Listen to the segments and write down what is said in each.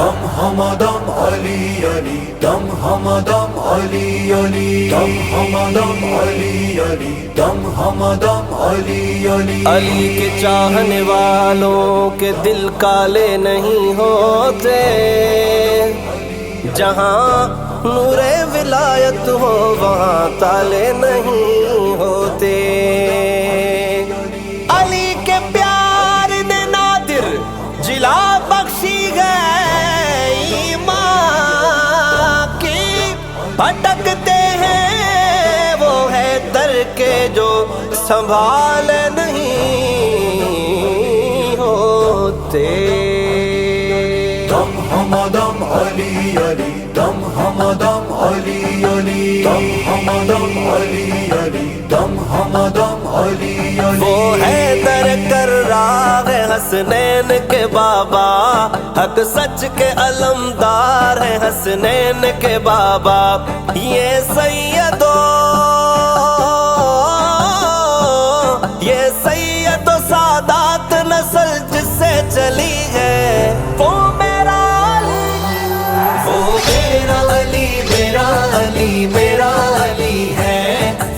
دم ہمدم علی علی دم ہمدم علی علی دم ہمدم علی علی دم ہمدم علی علی علی کے چاہنے والوں کے دل کالے نہیں ہوتے، جہاں نور ولایت ہو وہاں تالے نہیں ہوتے۔ علی کے پیار نے نادر جلا بخشی ہے، ایمان کی بھٹکتے ہیں وہ ہے در کے جو سنبھال نہیں ہوتے۔ دم ہمدم علی علی دم ہمدم علی علی دم ہمدم علی علی دم ہمدم علی علی وہ حیدر کرار حسنین کے بابا، حق سچ کے علمدار ہیں حسنین کے بابا، یہ سید و سادات نسل جس سے چلی ہے، وہ میرا علی، وہ میرا علی، میرا علی، میرا علی ہے،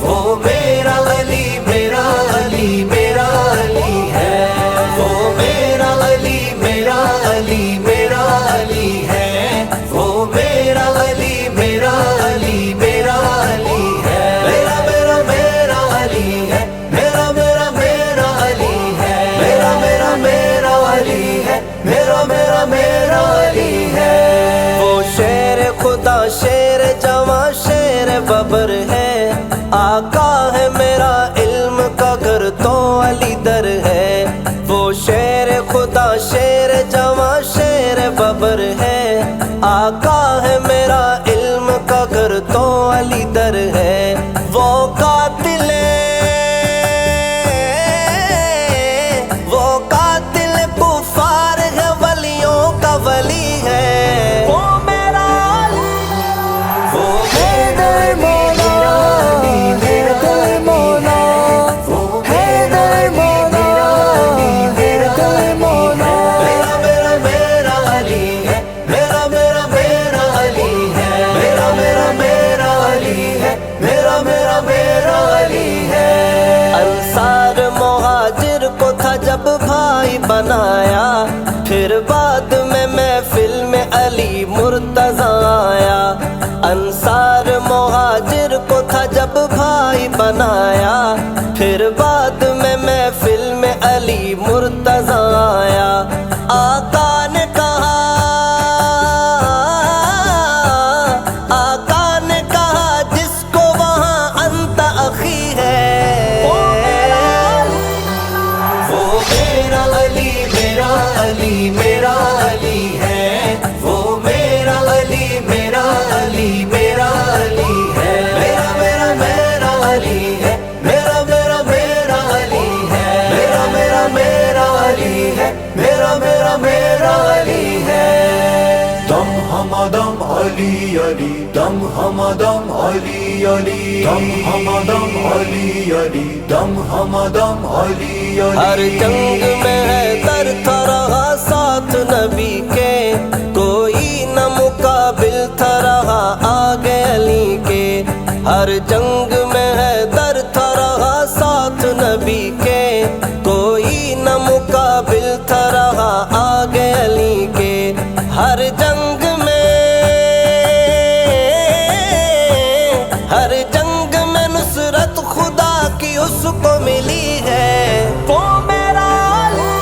وہ میرا علی، میرا علی، میرا علی ہے، وہ میرا علی، میرا علی، میرا علی ہے، وہ میرا علی، میرا علی، میرا علی ہے، میرا میرا میرا علی ہے، میرا میرا میرا علی ہے، میرا میرا میرا علی ہے، میرا میرا میرا علی ہے۔ وہ شیر خدا شیر جواں شیر ببر ہے، آقا ہے میرا علم کا گھر تو علی در ہے، وہ شیر خدا شیر جواں شیر ببر ہے، آقا ہے میرا علم کا گھر تو علی در ہے، وہ قاتل کفار ہے ولیوں کا ولی ہے، وہ میرا علی، وہ حیدر مولا، حیدر مولا، حیدر مولا، حیدر مولا، میرا میرا میرا علی ہے، میرا میرا میرا علی ہے، میرا میرا میرا علی ہے، میرا میرا میرا علی ہے۔ انصار مہاجر کو تھا جب بھائی بنایا، پھر بعد میں محفل میں علی مرتضیٰ آیا، انصار مہاجر کو تھا جب بھائی بنایا، پھر بعد میں محفل میں علی مرتضیٰ آیا، آقا نے کہا، آقا نے کہا جس کو وہاں انت اخی ہے، وہ میرا علی، میرا علی، میرا علی ہے، وہ میرا علی، میرا علی، میرا علی ہے، میرا میرا میرا علی ہے، میرا میرا میرا علی ہے، میرا میرا میرا علی ہے، میرا میرا میرا علی ہے۔ دم ہمدم علی علی دم ہمدم علی علی دم ہمدم علی علی دم ہمدم علی علی ہر جنگ میں حیدر تھا رہا ساتھ نبی کے، کوئی نہ مقابل تھا رہا آگے علی کے، ہر جنگ میں حیدر تھا رہا ساتھ نبی کے، کوئی نہ مقابل تھا رہا آگے علی کے، ہر جنگ میں نصرت خدا کی اس کو ملی ہے، وہ میرا علی،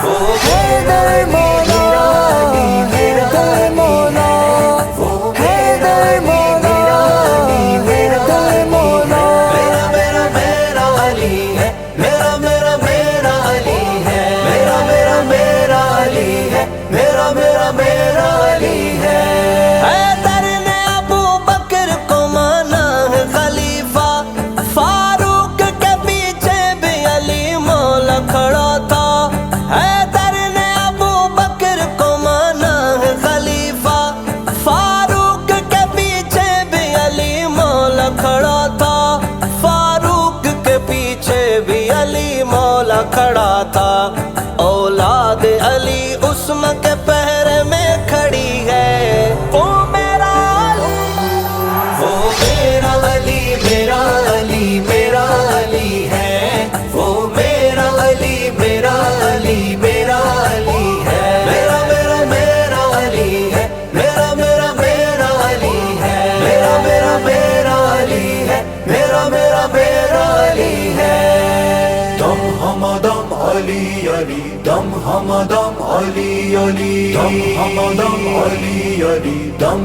وہ حیدر مولا، حیدر مولا، حیدر مولا، حیدر مولا، میرا میرا میرا علی ہے، میرا میرا میرا علی ہے، میرا میرا Ali Ali, dam hamadam Ali Ali, dam hamadam Ali Ali, dam